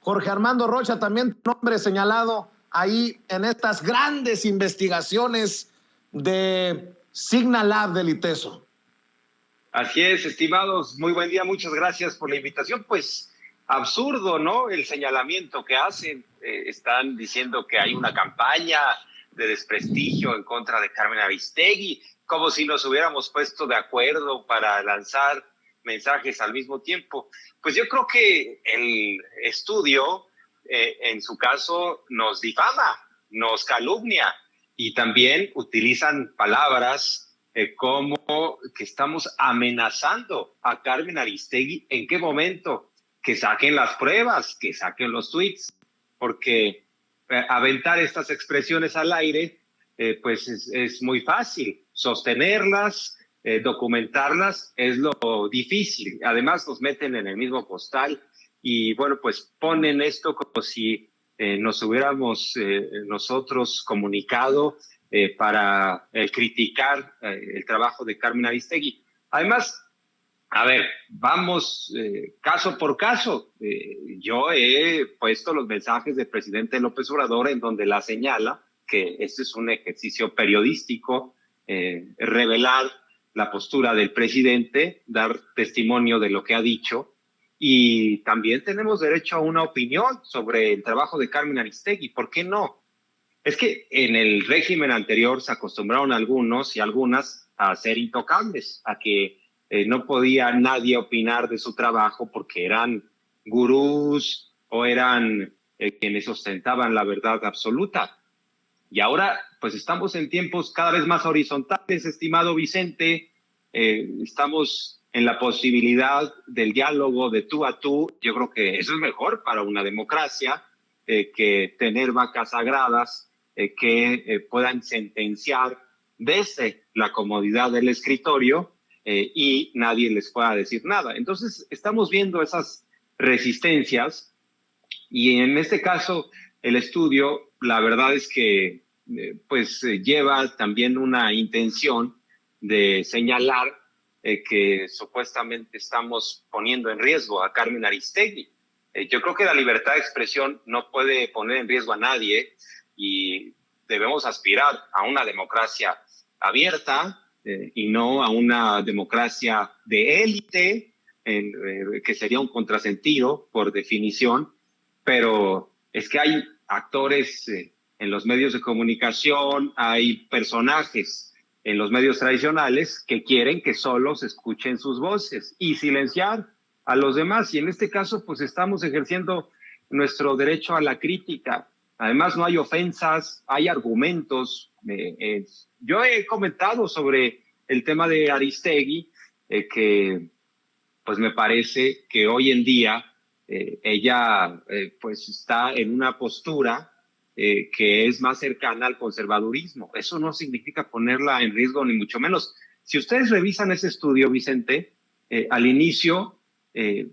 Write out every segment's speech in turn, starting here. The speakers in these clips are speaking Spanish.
Jorge Armando Rocha, también nombre señalado ahí en estas grandes investigaciones de Signalab del ITESO. Así es, estimados, muy buen día, muchas gracias por la invitación. Pues absurdo, ¿no? El señalamiento que hacen, están diciendo que hay una campaña de desprestigio en contra de Carmen Aristegui, como si nos hubiéramos puesto de acuerdo para lanzar mensajes al mismo tiempo. Pues yo creo que el estudio, en su caso, nos difama, nos calumnia y también utilizan palabras como que estamos amenazando a Carmen Aristegui. ¿En qué momento? Que saquen las pruebas, que saquen los tweets, porque aventar estas expresiones al aire, pues es muy fácil. Sostenerlas, documentarlas es lo difícil. Además nos meten en el mismo costal y bueno, pues ponen esto como si nos hubiéramos nosotros comunicado para criticar el trabajo de Carmen Aristegui. Además, a ver, vamos caso por caso. Yo he puesto los mensajes del presidente López Obrador en donde la señala que este es un ejercicio periodístico, revelar la postura del presidente, dar testimonio de lo que ha dicho, y también tenemos derecho a una opinión sobre el trabajo de Carmen Aristegui. ¿Por qué no? Es que en el régimen anterior se acostumbraron algunos y algunas a ser intocables, a que no podía nadie opinar de su trabajo porque eran gurús o eran quienes ostentaban la verdad absoluta. Y ahora, pues estamos en tiempos cada vez más horizontales, estimado Vicente. Estamos en la posibilidad del diálogo de tú a tú. Yo creo que eso es mejor para una democracia que tener vacas sagradas que puedan sentenciar desde la comodidad del escritorio y nadie les pueda decir nada. Entonces, estamos viendo esas resistencias y en este caso, el estudio, la verdad es que lleva también una intención de señalar que supuestamente estamos poniendo en riesgo a Carmen Aristegui. Yo creo que la libertad de expresión no puede poner en riesgo a nadie y debemos aspirar a una democracia abierta y no a una democracia de élite, que sería un contrasentido por definición, pero es que hay actores en los medios de comunicación, hay personajes en los medios tradicionales que quieren que solo se escuchen sus voces y silenciar a los demás. Y en este caso, pues estamos ejerciendo nuestro derecho a la crítica. Además, no hay ofensas, hay argumentos. Yo he comentado sobre el tema de Aristegui, que pues me parece que hoy en día ella pues está en una postura que es más cercana al conservadurismo. Eso no significa ponerla en riesgo, ni mucho menos. Si ustedes revisan ese estudio, Vicente, al inicio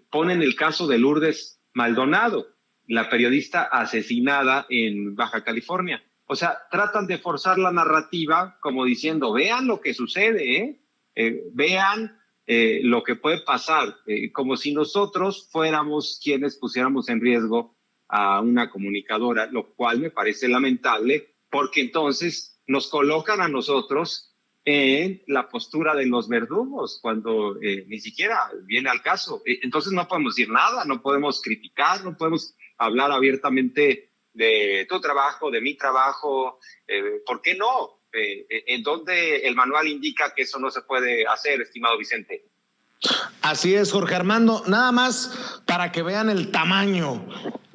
ponen el caso de Lourdes Maldonado, la periodista asesinada en Baja California. O sea, tratan de forzar la narrativa como diciendo, vean lo que sucede, vean lo que puede pasar, como si nosotros fuéramos quienes pusiéramos en riesgo a una comunicadora, lo cual me parece lamentable, porque entonces nos colocan a nosotros en la postura de los verdugos, cuando ni siquiera viene al caso. Entonces no podemos decir nada, no podemos criticar, no podemos hablar abiertamente de tu trabajo, de mi trabajo. ¿Por qué no? ¿En dónde el manual indica que eso no se puede hacer, estimado Vicente? Así es, Jorge Armando. Nada más para que vean el tamaño,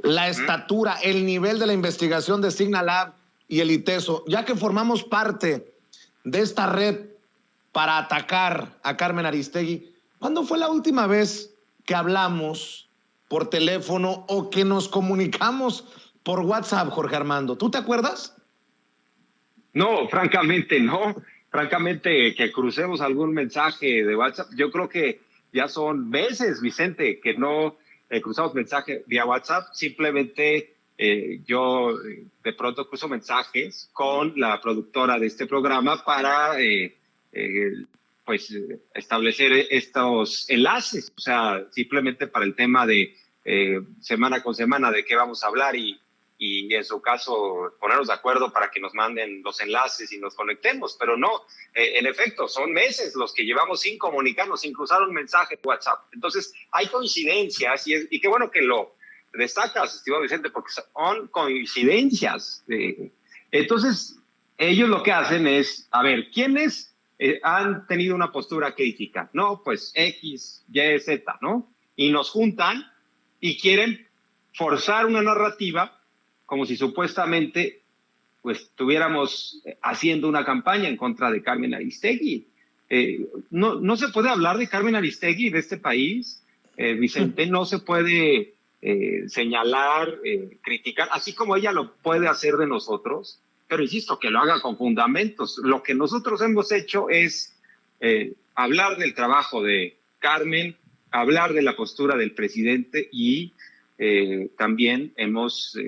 la estatura, el nivel de la investigación de Signalab y el ITESO, ya que formamos parte de esta red para atacar a Carmen Aristegui. ¿Cuándo fue la última vez que hablamos por teléfono o que nos comunicamos por WhatsApp, Jorge Armando? ¿Tú te acuerdas? No, francamente no. Francamente, que crucemos algún mensaje de WhatsApp, yo creo que ya son meses, Vicente, que no cruzamos mensaje vía WhatsApp. Simplemente yo de pronto cruzo mensajes con la productora de este programa para establecer estos enlaces, o sea, simplemente para el tema de semana con semana de qué vamos a hablar y en su caso ponernos de acuerdo para que nos manden los enlaces y nos conectemos, pero no, en efecto, son meses los que llevamos sin comunicarnos, sin cruzar un mensaje de WhatsApp. Entonces, hay coincidencias y qué bueno que lo destacas, estimado Vicente, porque son coincidencias. Entonces, ellos lo que hacen es, a ver, ¿quiénes han tenido una postura crítica? No, pues X, Y, Z, ¿no? Y nos juntan y quieren forzar una narrativa como si supuestamente pues estuviéramos haciendo una campaña en contra de Carmen Aristegui. No se puede hablar de Carmen Aristegui de este país, Vicente, no se puede señalar, criticar, así como ella lo puede hacer de nosotros, pero insisto, que lo haga con fundamentos. Lo que nosotros hemos hecho es hablar del trabajo de Carmen, hablar de la postura del presidente y también hemos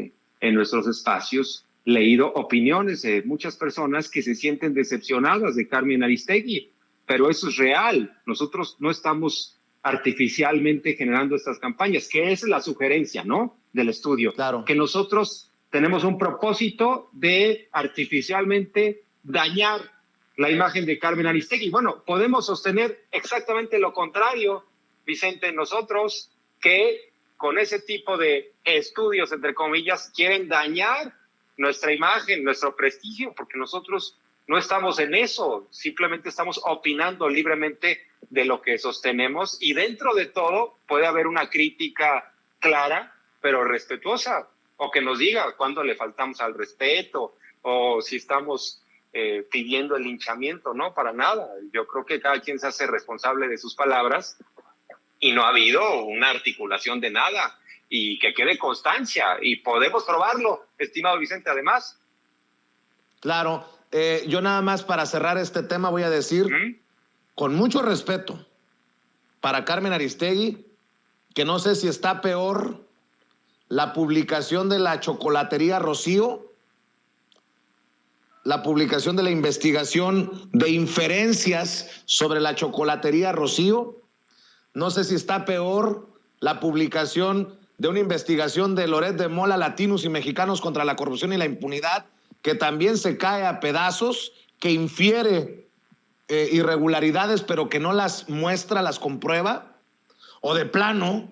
en nuestros espacios leído opiniones de muchas personas que se sienten decepcionadas de Carmen Aristegui, pero eso es real. Nosotros no estamos artificialmente generando estas campañas, que es la sugerencia, ¿no?, del estudio. Claro. Que nosotros tenemos un propósito de artificialmente dañar la imagen de Carmen Aristegui. Bueno, podemos sostener exactamente lo contrario, Vicente, nosotros que con ese tipo de estudios, entre comillas, quieren dañar nuestra imagen, nuestro prestigio, porque nosotros no estamos en eso, simplemente estamos opinando libremente de lo que sostenemos y dentro de todo puede haber una crítica clara, pero respetuosa, o que nos diga cuándo le faltamos al respeto, o si estamos pidiendo el linchamiento. No, para nada. Yo creo que cada quien se hace responsable de sus palabras y no ha habido una articulación de nada, y que quede constancia, y podemos probarlo, estimado Vicente, además. Claro, yo nada más para cerrar este tema voy a decir, con mucho respeto para Carmen Aristegui, que no sé si está peor la publicación de la chocolatería Rocío, la publicación de la investigación de inferencias sobre la chocolatería Rocío. No sé si está peor la publicación de una investigación de Loret de Mola, Latinos y Mexicanos contra la Corrupción y la Impunidad, que también se cae a pedazos, que infiere irregularidades, pero que no las muestra, las comprueba, o de plano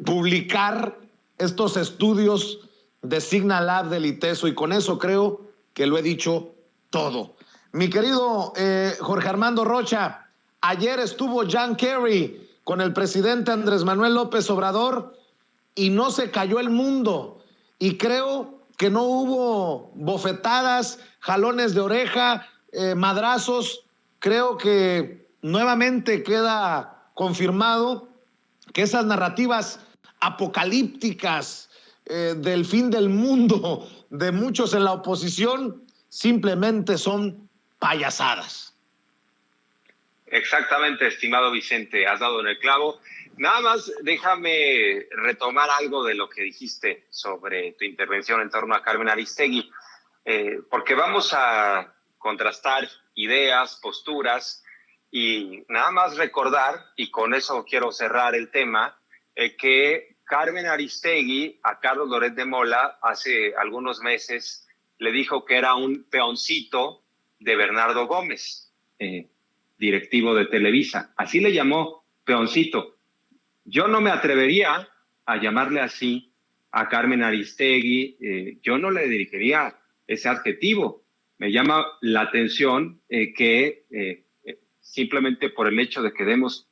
publicar estos estudios de Signalab del ITESO, y con eso creo que lo he dicho todo. Mi querido Jorge Armando Rocha, ayer estuvo John Kerry con el presidente Andrés Manuel López Obrador y no se cayó el mundo. Y creo que no hubo bofetadas, jalones de oreja, madrazos. Creo que nuevamente queda confirmado que esas narrativas apocalípticas del fin del mundo de muchos en la oposición simplemente son payasadas. Exactamente, estimado Vicente, has dado en el clavo. Nada más déjame retomar algo de lo que dijiste sobre tu intervención en torno a Carmen Aristegui, porque vamos a contrastar ideas, posturas, y nada más recordar, y con eso quiero cerrar el tema, que Carmen Aristegui a Carlos Loret de Mola hace algunos meses le dijo que era un peoncito de Bernardo Gómez, directivo de Televisa. Así le llamó, peoncito. Yo no me atrevería a llamarle así a Carmen Aristegui, yo no le dirigiría ese adjetivo. Me llama la atención que simplemente por el hecho de que demos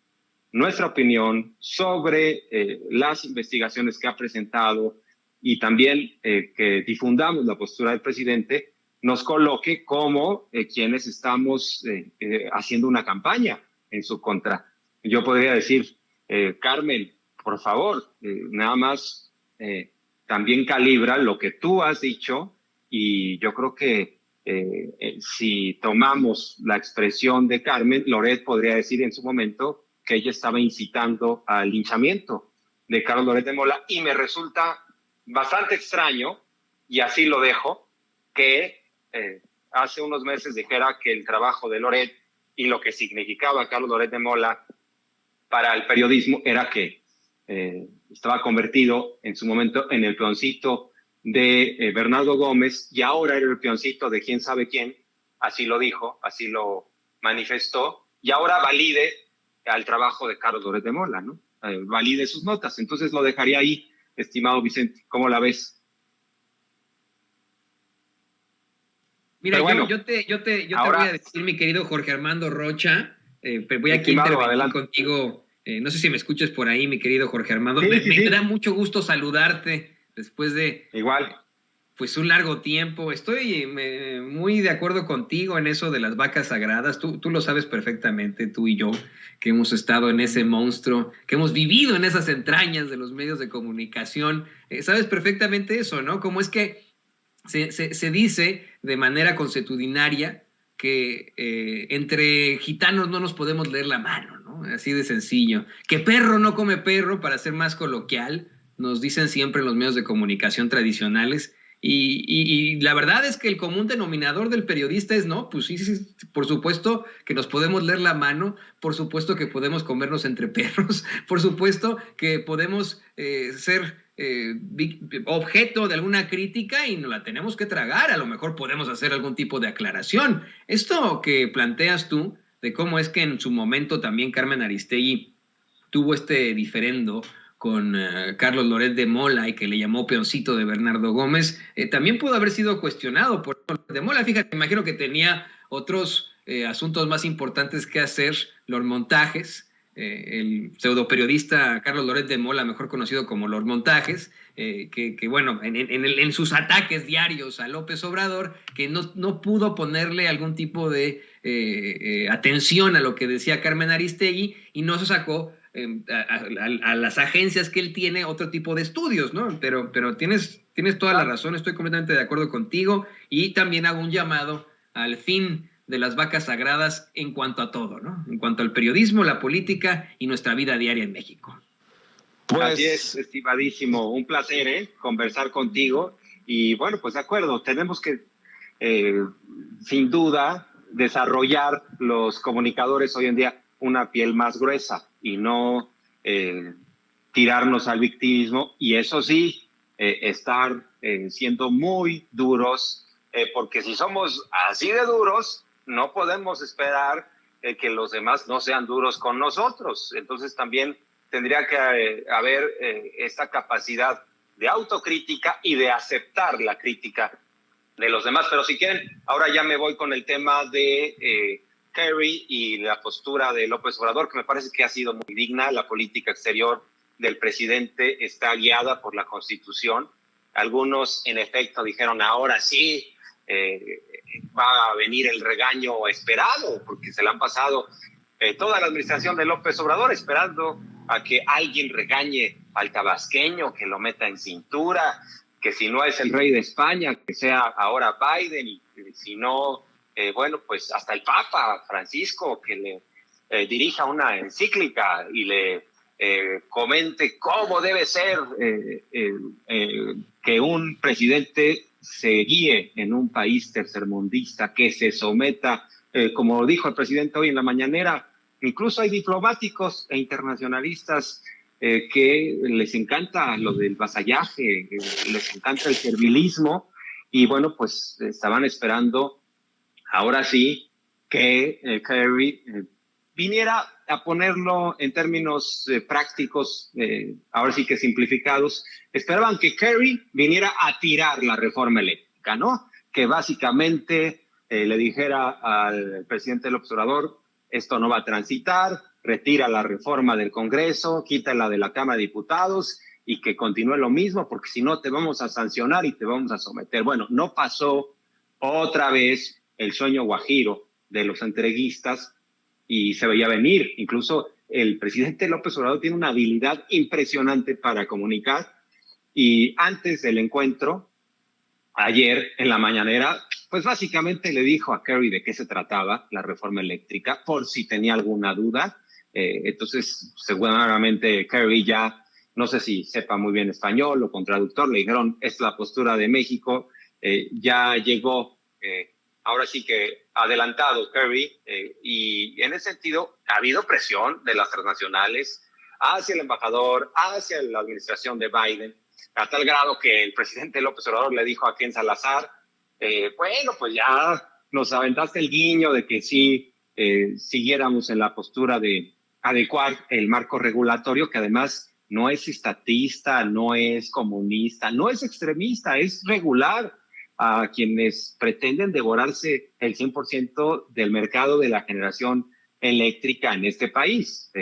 nuestra opinión sobre las investigaciones que ha presentado y también que difundamos la postura del presidente, nos coloque como quienes estamos haciendo una campaña en su contra. Yo podría decir, Carmen, por favor, nada más también calibra lo que tú has dicho, y yo creo que si tomamos la expresión de Carmen, Loret podría decir en su momento que ella estaba incitando al linchamiento de Carlos Loret de Mola, y me resulta bastante extraño, y así lo dejo, que hace unos meses dijera que el trabajo de Loret y lo que significaba Carlos Loret de Mola para el periodismo era que estaba convertido en su momento en el peoncito de Bernardo Gómez y ahora era el peoncito de quién sabe quién, así lo dijo, así lo manifestó, y ahora valide al trabajo de Carlos Loret de Mola, ¿no? Valide sus notas. Entonces lo dejaría ahí, estimado Vicente. ¿Cómo la ves? Mira, bueno, yo te voy a decir, mi querido Jorge Armando Rocha, voy aquí a intervenir contigo. No sé si me escuchas por ahí, mi querido Jorge Armando. Me da mucho gusto saludarte después de... Igual. Pues un largo tiempo. Estoy muy de acuerdo contigo en eso de las vacas sagradas. Tú lo sabes perfectamente, tú y yo, que hemos estado en ese monstruo, que hemos vivido en esas entrañas de los medios de comunicación. Sabes perfectamente eso, ¿no? Como es que se dice de manera consuetudinaria que entre gitanos no nos podemos leer la mano, ¿no? Así de sencillo. Que perro no come perro, para ser más coloquial, nos dicen siempre en los medios de comunicación tradicionales. Y la verdad es que el común denominador del periodista es, no, pues sí, por supuesto que nos podemos leer la mano, por supuesto que podemos comernos entre perros, por supuesto que podemos ser objeto de alguna crítica y nos la tenemos que tragar, a lo mejor podemos hacer algún tipo de aclaración. Esto que planteas tú, de cómo es que en su momento también Carmen Aristegui tuvo este diferendo con Carlos Loret de Mola y que le llamó peoncito de Bernardo Gómez, también pudo haber sido cuestionado por Loret de Mola. Fíjate, imagino que tenía otros asuntos más importantes que hacer, los montajes. El pseudoperiodista Carlos Loret de Mola, mejor conocido como Los Montajes, que bueno, en sus ataques diarios a López Obrador, que no pudo ponerle algún tipo de atención a lo que decía Carmen Aristegui y no se sacó a las agencias que él tiene otro tipo de estudios, ¿no? Pero tienes toda la razón, estoy completamente de acuerdo contigo y también hago un llamado al fin de las vacas sagradas en cuanto a todo, ¿no? En cuanto al periodismo, la política y nuestra vida diaria en México. Pues, así es, estimadísimo. Un placer, conversar contigo. Y bueno, pues de acuerdo, tenemos que, sin duda, desarrollar los comunicadores hoy en día una piel más gruesa y no tirarnos al victimismo. Y eso sí, estar siendo muy duros, porque si somos así de duros, no podemos esperar que los demás no sean duros con nosotros. Entonces también tendría que haber esta capacidad de autocrítica y de aceptar la crítica de los demás. Pero si quieren, ahora ya me voy con el tema de Kerry y la postura de López Obrador, que me parece que ha sido muy digna. La política exterior del presidente está guiada por la Constitución. Algunos, en efecto, dijeron, ahora sí, va a venir el regaño esperado, porque se le han pasado toda la administración de López Obrador esperando a que alguien regañe al tabasqueño, que lo meta en cintura, que si no es el rey de España, que sea ahora Biden, y si no, bueno, pues hasta el Papa Francisco, que le dirija una encíclica y le comente cómo debe ser que un presidente se guíe en un país tercermundista, que se someta, como dijo el presidente hoy en la mañanera. Incluso hay diplomáticos e internacionalistas que les encanta lo del vasallaje, les encanta el servilismo, y bueno, pues estaban esperando ahora sí que Kerry viniera a ponerlo en términos prácticos, ahora sí que simplificados. Esperaban que Kerry viniera a tirar la reforma eléctrica, ¿no? Que básicamente le dijera al presidente López Obrador, esto no va a transitar, retira la reforma del Congreso, quítala de la Cámara de Diputados y que continúe lo mismo, porque si no te vamos a sancionar y te vamos a someter. Bueno, no pasó otra vez el sueño guajiro de los entreguistas y se veía venir. Incluso el presidente López Obrador tiene una habilidad impresionante para comunicar, y antes del encuentro, ayer en la mañanera, pues básicamente le dijo a Kerry de qué se trataba la reforma eléctrica, por si tenía alguna duda. Entonces, seguramente Kerry ya, no sé si sepa muy bien español o con traductor, le dijeron, es la postura de México, ya llegó ahora sí que adelantado Kerry, y en ese sentido ha habido presión de las transnacionales hacia el embajador, hacia la administración de Biden, a tal grado que el presidente López Obrador le dijo a Ken Salazar, bueno, pues ya nos aventaste el guiño de que sí siguiéramos en la postura de adecuar el marco regulatorio, que además no es estatista, no es comunista, no es extremista, es regular a quienes pretenden devorarse el 100% del mercado de la generación eléctrica en este país.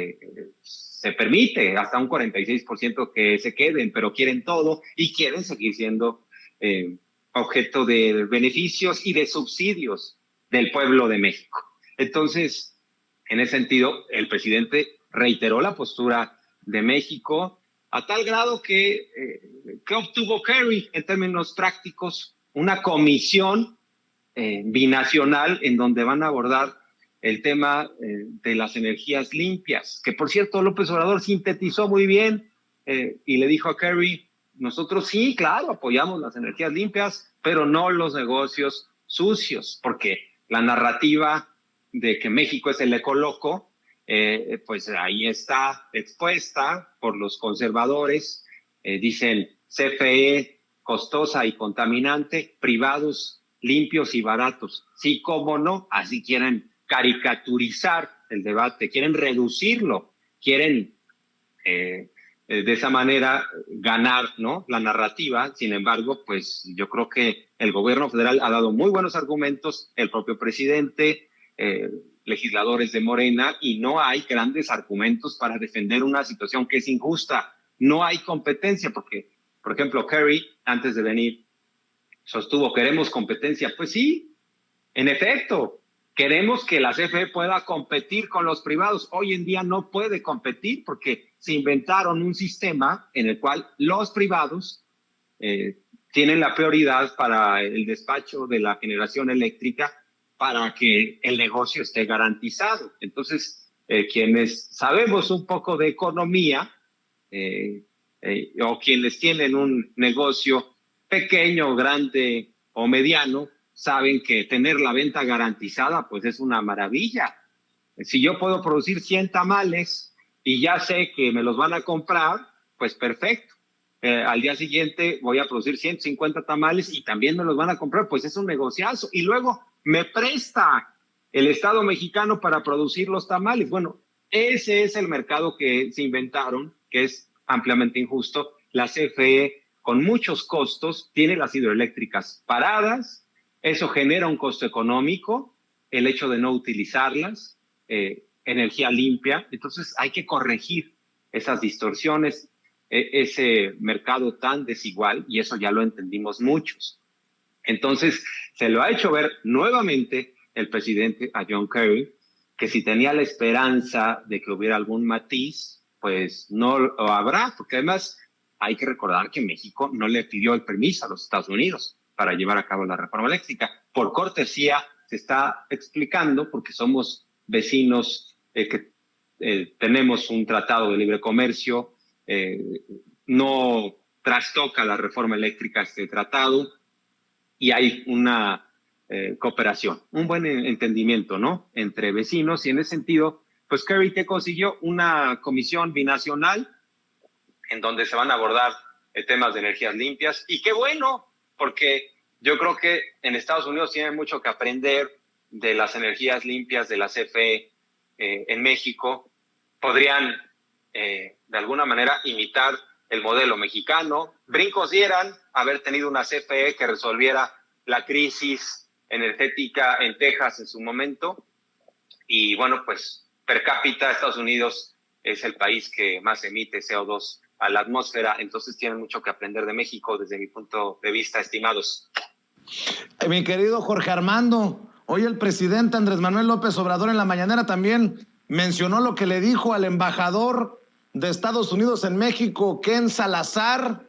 Se permite hasta un 46% que se queden, pero quieren todo y quieren seguir siendo objeto de beneficios y de subsidios del pueblo de México. Entonces, en ese sentido, el presidente reiteró la postura de México a tal grado que obtuvo Kerry en términos prácticos una comisión binacional en donde van a abordar el tema de las energías limpias, que por cierto López Obrador sintetizó muy bien y le dijo a Kerry, nosotros sí, claro, apoyamos las energías limpias, pero no los negocios sucios, porque la narrativa de que México es el ecoloco, pues ahí está expuesta por los conservadores, dicen CFE costosa y contaminante, privados limpios y baratos. Sí, cómo no, así quieren caricaturizar el debate, quieren reducirlo, quieren de esa manera ganar, ¿no?, la narrativa. Sin embargo, pues yo creo que el gobierno federal ha dado muy buenos argumentos, el propio presidente, legisladores de Morena, y no hay grandes argumentos para defender una situación que es injusta. No hay competencia, porque, por ejemplo, Kerry, antes de venir, sostuvo, ¿queremos competencia? Pues sí, en efecto, queremos que la CFE pueda competir con los privados. Hoy en día no puede competir porque se inventaron un sistema en el cual los privados tienen la prioridad para el despacho de la generación eléctrica para que el negocio esté garantizado. Entonces, quienes sabemos un poco de economía o quienes tienen un negocio pequeño, grande o mediano, saben que tener la venta garantizada pues es una maravilla. Si yo puedo producir 100 tamales y ya sé que me los van a comprar, pues perfecto. Al día siguiente voy a producir 150 tamales y también me los van a comprar, pues es un negociazo. Y luego me presta el Estado mexicano para producir los tamales. Bueno, ese es el mercado que se inventaron, que es ampliamente injusto. La CFE, con muchos costos, tiene las hidroeléctricas paradas. Eso genera un costo económico, el hecho de no utilizarlas, energía limpia. Entonces hay que corregir esas distorsiones, ese mercado tan desigual, y eso ya lo entendimos muchos. Entonces se lo ha hecho ver nuevamente el presidente a John Kerry, que si tenía la esperanza de que hubiera algún matiz, pues no lo habrá, porque además hay que recordar que México no le pidió el permiso a los Estados Unidos para llevar a cabo la reforma eléctrica. Por cortesía se está explicando, porque somos vecinos que tenemos un tratado de libre comercio, no trastoca la reforma eléctrica este tratado y hay una cooperación, un buen entendimiento, ¿no?, entre vecinos. Y en ese sentido, pues Kerry que consiguió una comisión binacional en donde se van a abordar temas de energías limpias. Y qué bueno, porque yo creo que en Estados Unidos tienen mucho que aprender de las energías limpias de la CFE. En México podrían de alguna manera imitar el modelo mexicano. Brincos dieran haber tenido una CFE que resolviera la crisis energética en Texas en su momento. Y bueno, pues per cápita Estados Unidos es el país que más emite CO2 a la atmósfera, entonces tienen mucho que aprender de México desde mi punto de vista, estimados. Mi querido Jorge Armando, hoy el presidente Andrés Manuel López Obrador en la mañanera también mencionó lo que le dijo al embajador de Estados Unidos en México, Ken Salazar,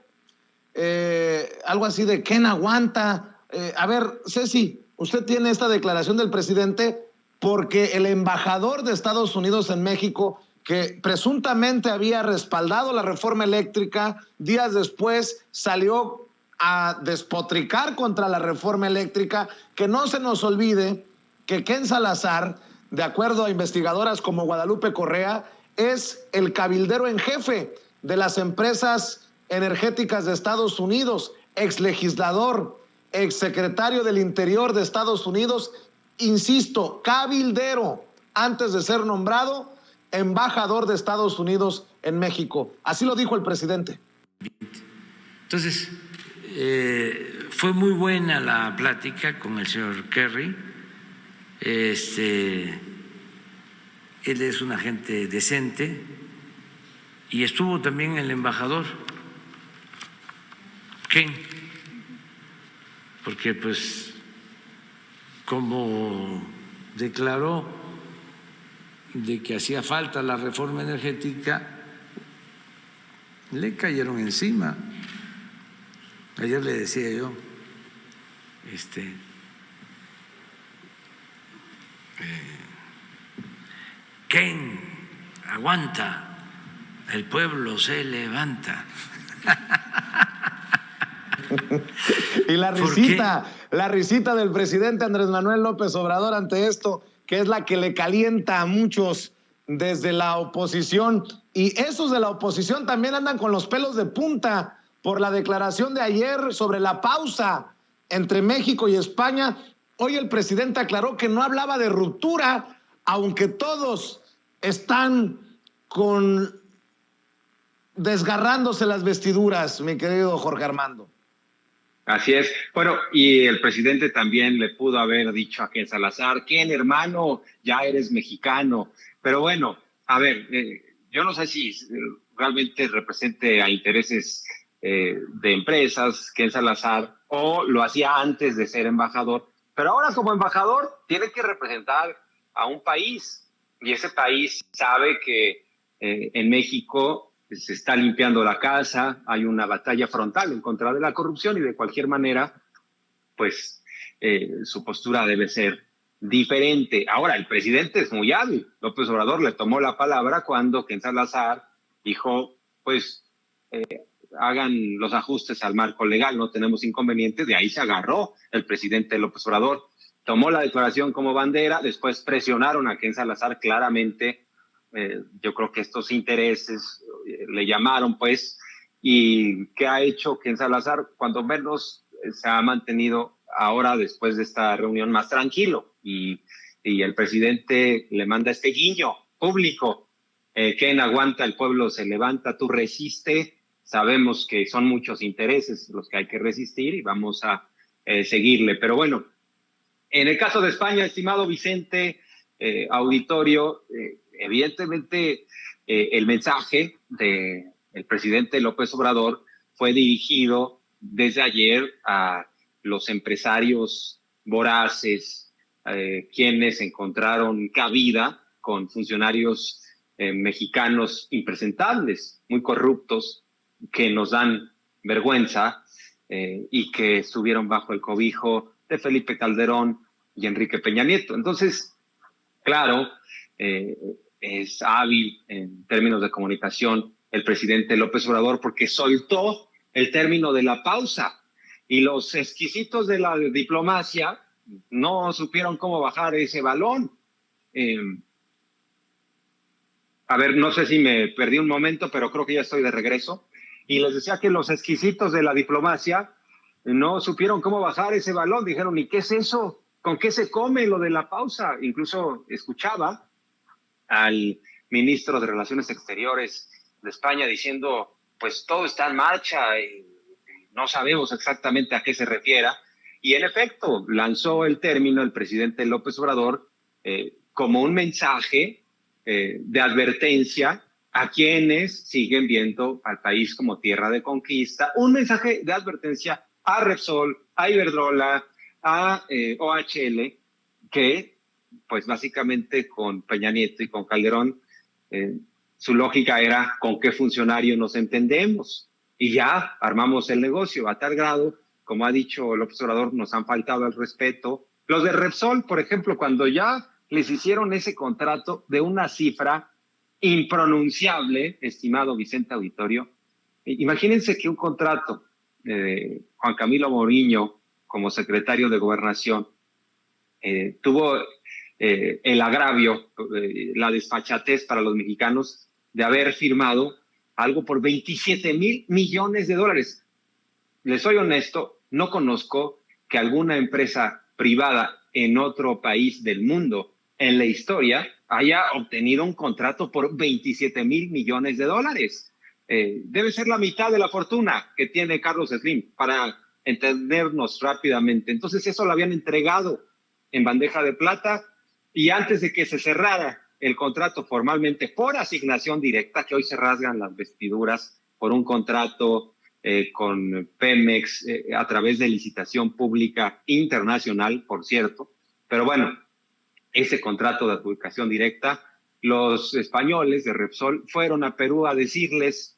algo así de Ken aguanta. A ver, Ceci, usted tiene esta declaración del presidente porque el embajador de Estados Unidos en México, que presuntamente había respaldado la reforma eléctrica, días después salió a despotricar contra la reforma eléctrica. Que no se nos olvide que Ken Salazar, de acuerdo a investigadoras como Guadalupe Correa, es el cabildero en jefe de las empresas energéticas de Estados Unidos, exlegislador, exsecretario del Interior de Estados Unidos, insisto, cabildero, antes de ser nombrado embajador de Estados Unidos en México. Así lo dijo el presidente. Entonces, fue muy buena la plática con el señor Kerry. Él es una gente decente y estuvo también el embajador Ken, porque pues como declaró de que hacía falta la reforma energética, le cayeron encima. Ayer le decía yo, Ken, aguanta, el pueblo se levanta. Y la risita del presidente Andrés Manuel López Obrador ante esto, que es la que le calienta a muchos desde la oposición. Y esos de la oposición también andan con los pelos de punta por la declaración de ayer sobre la pausa entre México y España. Hoy el presidente aclaró que no hablaba de ruptura, aunque todos están desgarrándose las vestiduras, mi querido Jorge Armando. Así es. Bueno, y el presidente también le pudo haber dicho a Ken Salazar: Ken, hermano, ya eres mexicano. Pero bueno, a ver, yo no sé si realmente represente a intereses de empresas Ken Salazar, o lo hacía antes de ser embajador, pero ahora como embajador tiene que representar a un país, y ese país sabe que en México se está limpiando la casa, hay una batalla frontal en contra de la corrupción, y de cualquier manera, pues su postura debe ser diferente. Ahora, el presidente es muy hábil. López Obrador le tomó la palabra cuando Ken Salazar dijo, pues, hagan los ajustes al marco legal, no tenemos inconvenientes. De ahí se agarró el presidente López Obrador, tomó la declaración como bandera, después presionaron a Ken Salazar claramente. Yo creo que estos intereses le llamaron, pues, y ¿qué ha hecho Ken Salazar? Cuando menos se ha mantenido ahora, después de esta reunión, más tranquilo, y el presidente le manda este guiño público: Ken, aguanta, el pueblo se levanta, tú resiste, sabemos que son muchos intereses los que hay que resistir y vamos a seguirle. Pero bueno, en el caso de España, estimado Vicente, auditorio, evidentemente el mensaje del presidente López Obrador fue dirigido desde ayer a los empresarios voraces, quienes encontraron cabida con funcionarios mexicanos impresentables, muy corruptos, que nos dan vergüenza, y que estuvieron bajo el cobijo de Felipe Calderón y Enrique Peña Nieto. Entonces, claro, es hábil en términos de comunicación el presidente López Obrador, porque soltó el término de la pausa, y los exquisitos de la diplomacia no supieron cómo bajar ese balón. A ver, no sé si me perdí un momento, pero creo que ya estoy de regreso. Y les decía que los exquisitos de la diplomacia no supieron cómo bajar ese balón. Dijeron, ¿y qué es eso? ¿Con qué se come lo de la pausa? Incluso escuchaba al ministro de Relaciones Exteriores de España diciendo, pues todo está en marcha y no sabemos exactamente a qué se refiera. Y en efecto, lanzó el término el presidente López Obrador como un mensaje de advertencia a quienes siguen viendo al país como tierra de conquista, un mensaje de advertencia a Repsol, a Iberdrola, a OHL, que pues básicamente con Peña Nieto y con Calderón, su lógica era con qué funcionario nos entendemos, y ya armamos el negocio a tal grado, como ha dicho López Obrador, nos han faltado al respeto. Los de Repsol, por ejemplo, cuando ya les hicieron ese contrato de una cifra impronunciable, estimado Vicente Auditorio, imagínense que un contrato Juan Camilo Mourinho como secretario de Gobernación tuvo el agravio, la desfachatez para los mexicanos de haber firmado algo por 27,000 millones de dólares. Les soy honesto, no conozco que alguna empresa privada en otro país del mundo en la historia haya obtenido un contrato por 27,000 millones de dólares. Debe ser la mitad de la fortuna que tiene Carlos Slim, para entendernos rápidamente. Entonces eso lo habían entregado en bandeja de plata, y antes de que se cerrara el contrato formalmente por asignación directa, que hoy se rasgan las vestiduras por un contrato con Pemex a través de licitación pública internacional, por cierto, pero bueno, ese contrato de adjudicación directa, los españoles de Repsol fueron a Perú a decirles,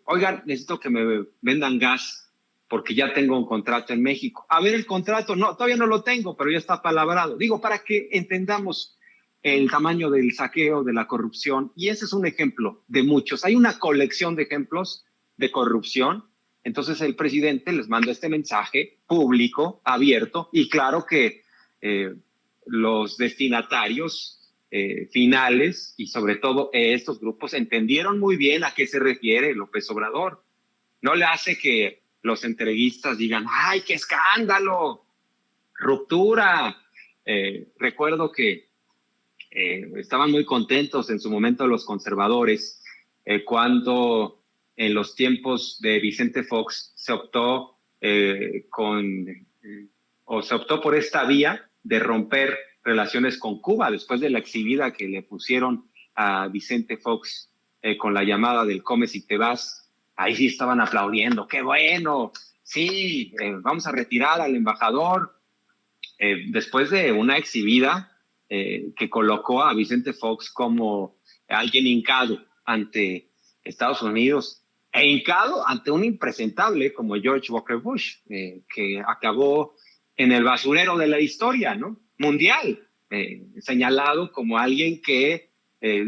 oigan, necesito que me vendan gas porque ya tengo un contrato en México. A ver el contrato, no, todavía no lo tengo, pero ya está palabrado. Digo, para que entendamos el tamaño del saqueo, de la corrupción, y ese es un ejemplo de muchos. Hay una colección de ejemplos de corrupción. Entonces el presidente les manda este mensaje público, abierto, y claro que los destinatarios finales, y sobre todo estos grupos, entendieron muy bien a qué se refiere López Obrador. No le hace que los entreguistas digan, ¡ay, qué escándalo! ¡Ruptura! Recuerdo que estaban muy contentos en su momento los conservadores cuando en los tiempos de Vicente Fox se optó por esta vía de romper relaciones con Cuba después de la exhibida que le pusieron a Vicente Fox con la llamada del come si te vas. Ahí sí estaban aplaudiendo, ¡qué bueno! Sí, vamos a retirar al embajador. Después de una exhibida que colocó a Vicente Fox como alguien hincado ante Estados Unidos e hincado ante un impresentable como George Walker Bush, que acabó en el basurero de la historia, ¿no? Mundial, señalado como alguien que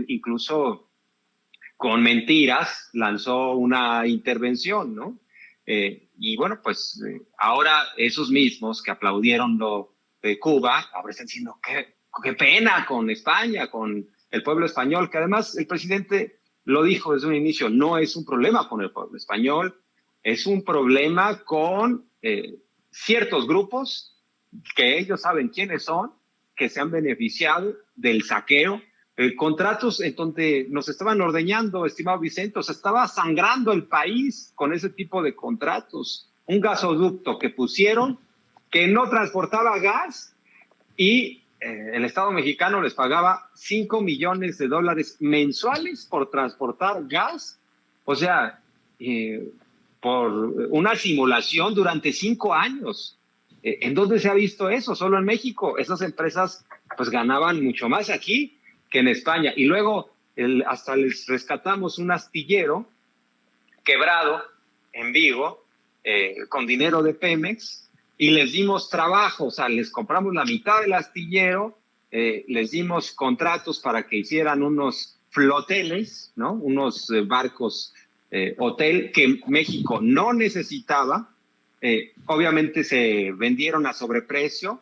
incluso con mentiras lanzó una intervención, ¿no? Y bueno, pues ahora esos mismos que aplaudieron lo de Cuba, ahora están diciendo qué pena con España, con el pueblo español, que además el presidente lo dijo desde un inicio, no es un problema con el pueblo español, es un problema con ciertos grupos que ellos saben quiénes son, que se han beneficiado del saqueo, contratos en donde nos estaban ordeñando, estimado Vicente, o sea, estaba sangrando el país con ese tipo de contratos. Un gasoducto que pusieron que no transportaba gas y el Estado mexicano les pagaba $5 millones mensuales por transportar gas. O sea, por una simulación durante 5 años. ¿En dónde se ha visto eso? Solo en México. Esas empresas pues ganaban mucho más aquí que en España. Y luego hasta les rescatamos un astillero quebrado en Vigo con dinero de Pemex y les dimos trabajo, o sea, les compramos la mitad del astillero, les dimos contratos para que hicieran unos floteles, ¿no? Unos barcos hotel que México no necesitaba. Obviamente se vendieron a sobreprecio.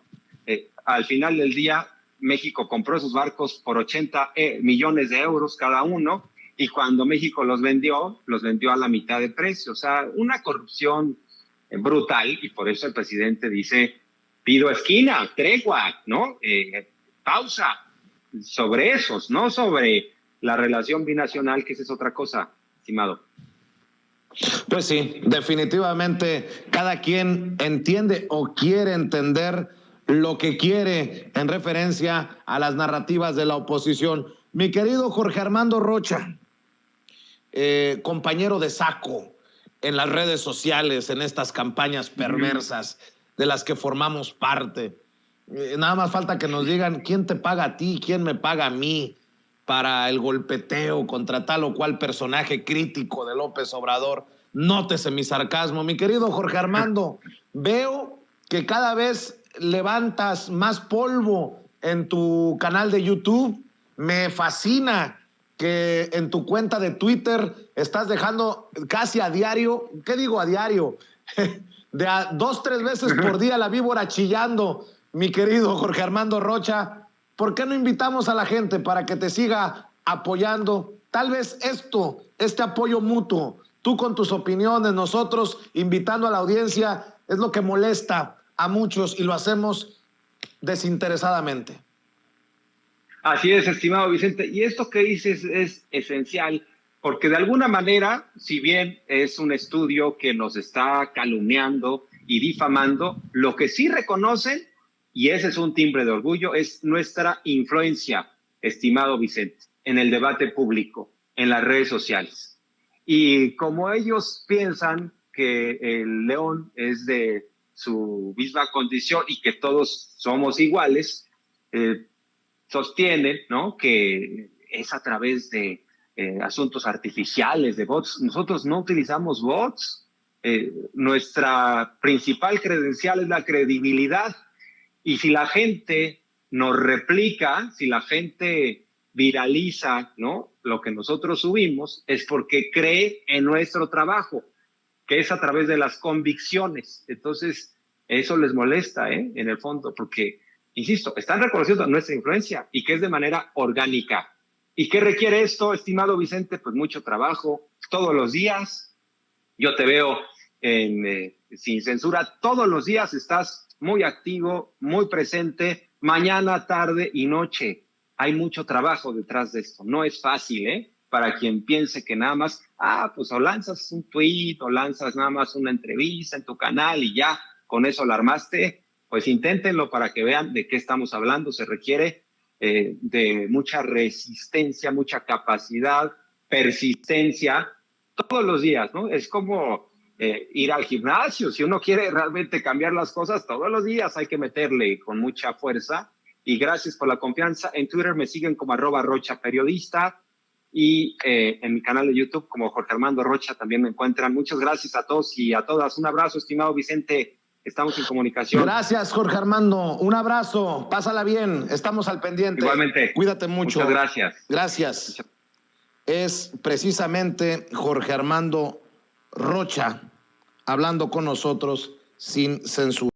Al final del día México compró esos barcos por 80 millones de euros cada uno, y cuando México los vendió a la mitad de precio. O sea, una corrupción brutal, y por eso el presidente dice, pido esquina, tregua, ¿no? Pausa sobre esos, no sobre la relación binacional, que esa es otra cosa, estimado. Pues sí, definitivamente cada quien entiende o quiere entender lo que quiere en referencia a las narrativas de la oposición. Mi querido Jorge Armando Rocha, compañero de saco en las redes sociales, en estas campañas perversas de las que formamos parte. Nada más falta que nos digan quién te paga a ti, quién me paga a mí para el golpeteo contra tal o cual personaje crítico de López Obrador. Nótese mi sarcasmo. Mi querido Jorge Armando, veo que cada vez levantas más polvo en tu canal de YouTube. Me fascina que en tu cuenta de Twitter estás dejando casi a diario, ¿qué digo a diario? de a 2, 3 veces por día la víbora chillando, mi querido Jorge Armando Rocha. ¿Por qué no invitamos a la gente para que te siga apoyando? Tal vez este apoyo mutuo, tú con tus opiniones, nosotros invitando a la audiencia, es lo que molesta a muchos y lo hacemos desinteresadamente. Así es, estimado Vicente. Y esto que dices es esencial, porque de alguna manera, si bien es un estudio que nos está calumniando y difamando, lo que sí reconocen, y ese es un timbre de orgullo, es nuestra influencia, estimado Vicente, en el debate público, en las redes sociales. Y como ellos piensan que el león es de su misma condición y que todos somos iguales, sostienen, ¿no?, que es a través de asuntos artificiales, de bots. Nosotros no utilizamos bots. Nuestra principal credencial es la credibilidad. Y si la gente nos replica, si la gente viraliza, ¿no?, lo que nosotros subimos, es porque cree en nuestro trabajo, que es a través de las convicciones. Entonces, eso les molesta, en el fondo, porque, insisto, están reconociendo nuestra influencia y que es de manera orgánica. ¿Y qué requiere esto, estimado Vicente? Pues mucho trabajo, todos los días. Yo te veo en Sin Censura, todos los días estás muy activo, muy presente, mañana, tarde y noche. Hay mucho trabajo detrás de esto. No es fácil, para quien piense que nada más, pues o lanzas un tweet o lanzas nada más una entrevista en tu canal y ya, con eso la armaste. Pues inténtenlo para que vean de qué estamos hablando. Se requiere de mucha resistencia, mucha capacidad, persistencia, todos los días, ¿no? Es como ir al gimnasio. Si uno quiere realmente cambiar las cosas, todos los días hay que meterle con mucha fuerza. Y gracias por la confianza. En Twitter me siguen como @RochaPeriodista y en mi canal de YouTube como Jorge Armando Rocha también me encuentran. Muchas gracias a todos y a todas. Un abrazo, estimado Vicente. Estamos en comunicación. Gracias, Jorge Armando. Un abrazo. Pásala bien. Estamos al pendiente. Igualmente. Cuídate mucho. Muchas gracias. Gracias. Es precisamente Jorge Armando Rocha hablando con nosotros sin censura.